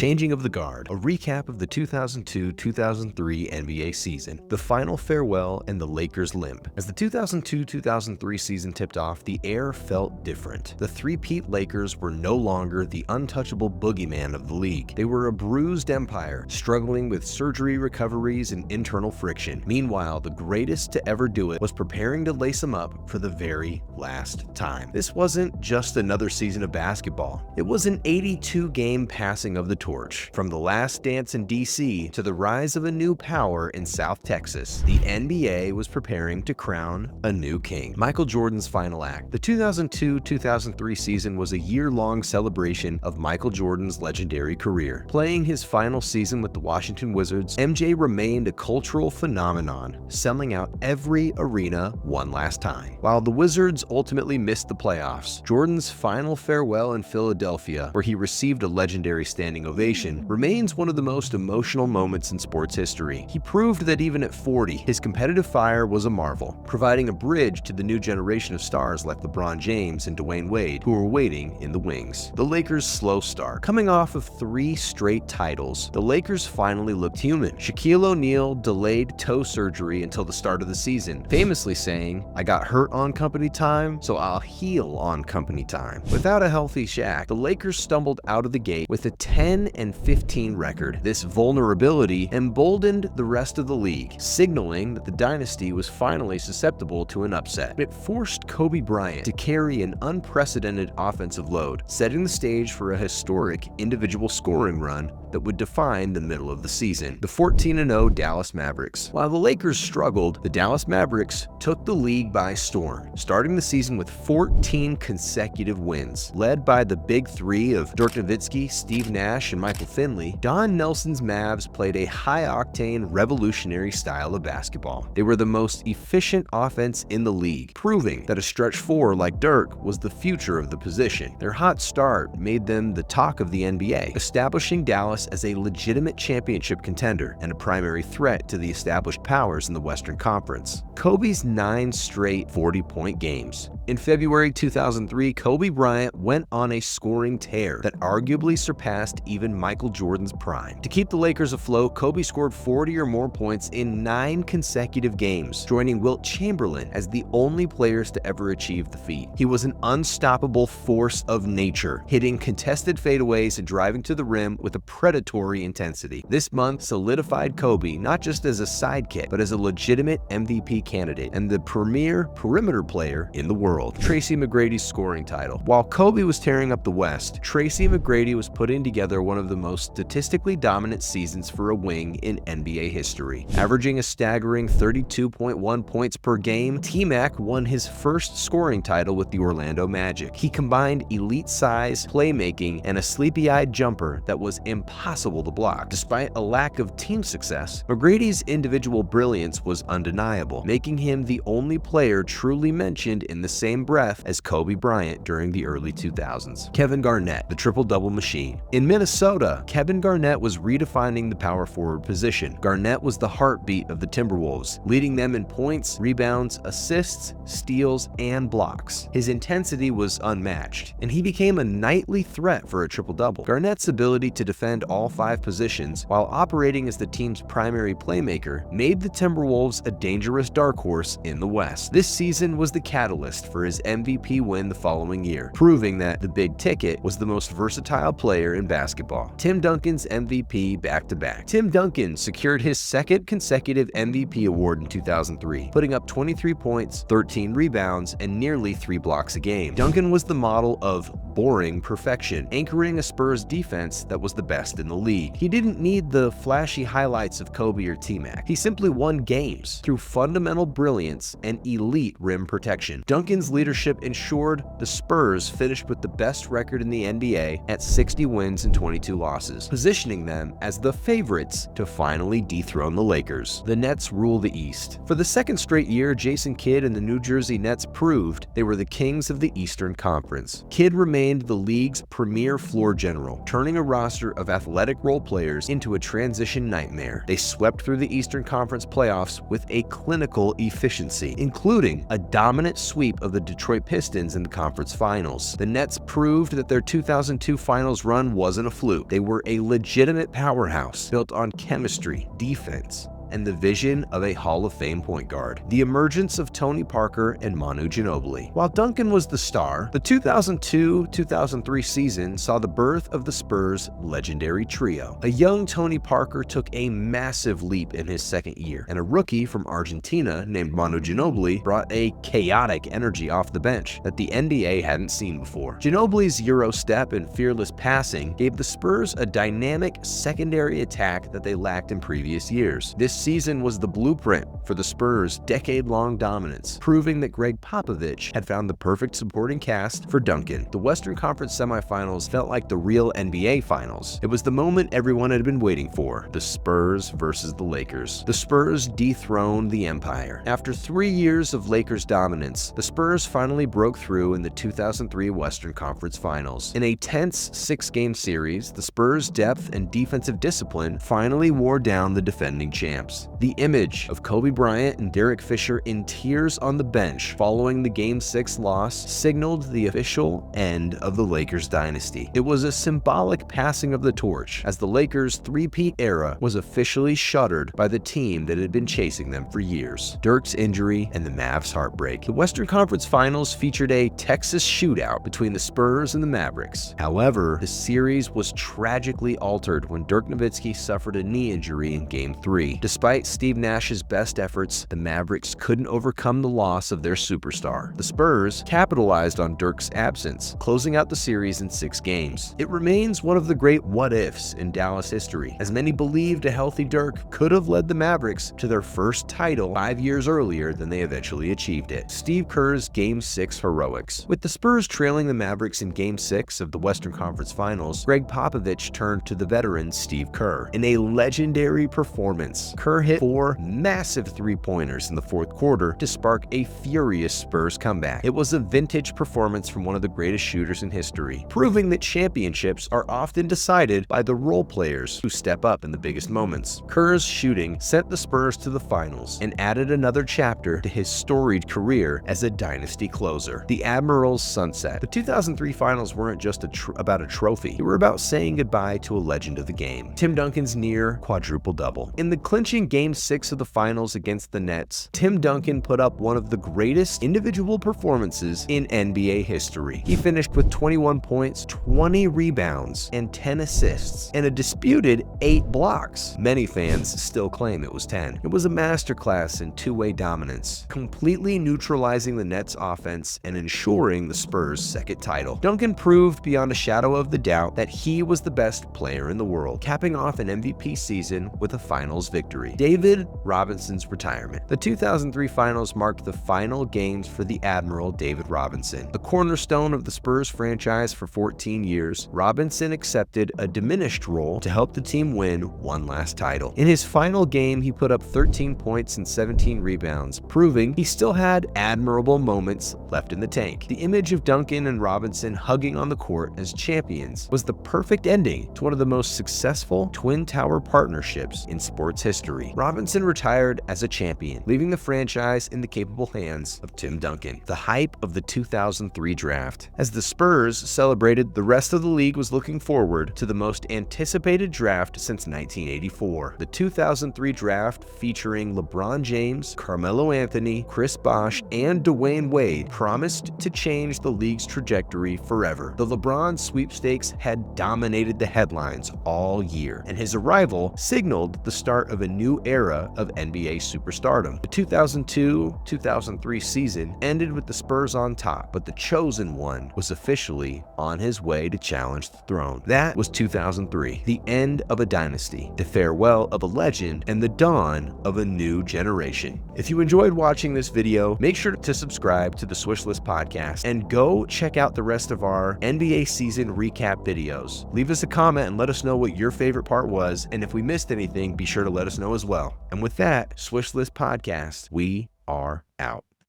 Changing of the guard, a recap of the 2002-2003 NBA season, the final farewell, and the Lakers' limp. As the 2002-2003 season tipped off, the air felt different. The three-peat Lakers were no longer the untouchable boogeyman of the league. They were a bruised empire, struggling with surgery recoveries and internal friction. Meanwhile, the greatest to ever do it was preparing to lace them up for the very last time. This wasn't just another season of basketball. It was an 82-game passing of the torch. From the last dance in DC to the rise of a new power in South Texas, the NBA was preparing to crown a new king. Michael Jordan's final act. The 2002-2003 season was a year-long celebration of Michael Jordan's legendary career. Playing his final season with the Washington Wizards, MJ remained a cultural phenomenon, selling out every arena one last time. While the Wizards ultimately missed the playoffs, Jordan's final farewell in Philadelphia, where he received a legendary standing ovation, remains one of the most emotional moments in sports history. He proved that even at 40, his competitive fire was a marvel, providing a bridge to the new generation of stars like LeBron James and Dwayne Wade, who were waiting in the wings. The Lakers' slow start. Coming off of 3 straight titles, the Lakers finally looked human. Shaquille O'Neal delayed toe surgery until the start of the season, famously saying, "I got hurt on company time, so I'll heal on company time." Without a healthy Shaq, the Lakers stumbled out of the gate with a 10-15 record. This vulnerability emboldened the rest of the league, signaling that the dynasty was finally susceptible to an upset. It forced Kobe Bryant to carry an unprecedented offensive load, setting the stage for a historic individual scoring run that would define the middle of the season. The 14-0 Dallas Mavericks. While the Lakers struggled, the Dallas Mavericks took the league by storm, starting the season with 14 consecutive wins. Led by the Big Three of Dirk Nowitzki, Steve Nash, and Michael Finley, Don Nelson's Mavs played a high-octane, revolutionary style of basketball. They were the most efficient offense in the league, proving that a stretch four like Dirk was the future of the position. Their hot start made them the talk of the NBA, establishing Dallas as a legitimate championship contender and a primary threat to the established powers in the Western Conference. Kobe's 9 straight 40-point games. In February 2003, Kobe Bryant went on a scoring tear that arguably surpassed even Michael Jordan's prime. To keep the Lakers afloat, Kobe scored 40 or more points in 9 consecutive games, joining Wilt Chamberlain as the only players to ever achieve the feat. He was an unstoppable force of nature, hitting contested fadeaways and driving to the rim with a predatory intensity. This month solidified Kobe not just as a sidekick, but as a legitimate MVP candidate and the premier perimeter player in the world. Tracy McGrady's scoring title. While Kobe was tearing up the West, Tracy McGrady was putting together one of the most statistically dominant seasons for a wing in NBA history. Averaging a staggering 32.1 points per game, T-Mac won his first scoring title with the Orlando Magic. He combined elite size, playmaking, and a sleepy-eyed jumper that was impossible to block. Despite a lack of team success, McGrady's individual brilliance was undeniable, making him the only player truly mentioned in the same breath as Kobe Bryant during the early 2000s. Kevin Garnett, the triple-double machine. In Minnesota, Kevin Garnett was redefining the power forward position. Garnett was the heartbeat of the Timberwolves, leading them in points, rebounds, assists, steals, and blocks. His intensity was unmatched, and he became a nightly threat for a triple-double. Garnett's ability to defend all 5 positions while operating as the team's primary playmaker made the Timberwolves a dangerous dark horse in the West. This season was the catalyst for his MVP win the following year, proving that the big ticket was the most versatile player in basketball. Tim Duncan's MVP back-to-back. Tim Duncan secured his 2nd consecutive MVP award in 2003, putting up 23 points, 13 rebounds, and nearly 3 blocks a game. Duncan was the model of boring perfection, anchoring a Spurs defense that was the best in the league. He didn't need the flashy highlights of Kobe or T-Mac. He simply won games through fundamental brilliance and elite rim protection. Duncan's leadership ensured the Spurs finished with the best record in the NBA at 60 wins and 22 losses, positioning them as the favorites to finally dethrone the Lakers. The Nets rule the East. For the 2nd straight year, Jason Kidd and the New Jersey Nets proved they were the kings of the Eastern Conference. Kidd remained the league's premier floor general, turning a roster of athletic role players into a transition nightmare. They swept through the Eastern Conference playoffs with a clinical efficiency, including a dominant sweep of the Detroit Pistons in the conference finals. The Nets proved that their 2002 finals run wasn't a fluke. They were a legitimate powerhouse built on chemistry, defense, and the vision of a Hall of Fame point guard. The emergence of Tony Parker and Manu Ginobili. While Duncan was the star, the 2002-2003 season saw the birth of the Spurs' legendary trio. A young Tony Parker took a massive leap in his second year, and a rookie from Argentina named Manu Ginobili brought a chaotic energy off the bench that the NBA hadn't seen before. Ginobili's Euro step and fearless passing gave the Spurs a dynamic secondary attack that they lacked in previous years. This season was the blueprint for the Spurs' decade-long dominance, proving that Greg Popovich had found the perfect supporting cast for Duncan. The Western Conference semifinals felt like the real NBA Finals. It was the moment everyone had been waiting for, the Spurs versus the Lakers. The Spurs dethroned the Empire. After 3 years of Lakers dominance, the Spurs finally broke through in the 2003 Western Conference Finals. In a tense 6-game series, the Spurs' depth and defensive discipline finally wore down the defending champs. The image of Kobe Bryant and Derek Fisher in tears on the bench following the Game 6 loss signaled the official end of the Lakers dynasty. It was a symbolic passing of the torch as the Lakers' three-peat era was officially shuttered by the team that had been chasing them for years. Dirk's injury and the Mavs' heartbreak. The Western Conference Finals featured a Texas shootout between the Spurs and the Mavericks. However, the series was tragically altered when Dirk Nowitzki suffered a knee injury in Game 3. Despite Steve Nash's best efforts, the Mavericks couldn't overcome the loss of their superstar. The Spurs capitalized on Dirk's absence, closing out the series in 6 games. It remains one of the great what-ifs in Dallas history, as many believed a healthy Dirk could have led the Mavericks to their first title 5 years earlier than they eventually achieved it. Steve Kerr's Game 6 heroics. With the Spurs trailing the Mavericks in Game 6 of the Western Conference Finals, Greg Popovich turned to the veteran Steve Kerr. In a legendary performance, Kerr hit 4 massive three-pointers in the fourth quarter to spark a furious Spurs comeback. It was a vintage performance from one of the greatest shooters in history, proving that championships are often decided by the role players who step up in the biggest moments. Kerr's shooting sent the Spurs to the finals and added another chapter to his storied career as a dynasty closer. The Admiral's sunset. The 2003 finals weren't just about a trophy. They were about saying goodbye to a legend of the game. Tim Duncan's near quadruple-double. In the clinching Game 6 of the finals against the Nets, Tim Duncan put up one of the greatest individual performances in NBA history. He finished with 21 points, 20 rebounds, and 10 assists, and a disputed 8 blocks. Many fans still claim it was 10. It was a masterclass in two-way dominance, completely neutralizing the Nets' offense and ensuring the Spurs' second title. Duncan proved beyond a shadow of the doubt that he was the best player in the world, capping off an MVP season with a finals victory. David Robinson's retirement. The 2003 finals marked the final games for the Admiral David Robinson. A cornerstone of the Spurs franchise for 14 years, Robinson accepted a diminished role to help the team win one last title. In his final game, he put up 13 points and 17 rebounds, proving he still had admirable moments left in the tank. The image of Duncan and Robinson hugging on the court as champions was the perfect ending to one of the most successful Twin Tower partnerships in sports history. Robinson retired as a champion, leaving the franchise in the capable hands of Tim Duncan. The hype of the 2003 draft. As the Spurs celebrated, the rest of the league was looking forward to the most anticipated draft since 1984. The 2003 draft, featuring LeBron James, Carmelo Anthony, Chris Bosh, and Dwayne Wade, promised to change the league's trajectory forever. The LeBron sweepstakes had dominated the headlines all year, and his arrival signaled the start of a new era of NBA superstardom. The 2002-2003 season ended with the Spurs on top, but the chosen one was officially on his way to challenge the throne. That was 2003, the end of a dynasty, the farewell of a legend, and the dawn of a new generation. If you enjoyed watching this video, make sure to subscribe to the Swish List Podcast and go check out the rest of our NBA season recap videos. Leave us a comment and let us know what your favorite part was, and if we missed anything, be sure to let us know as well. And with that, Swish List Podcast, we are out.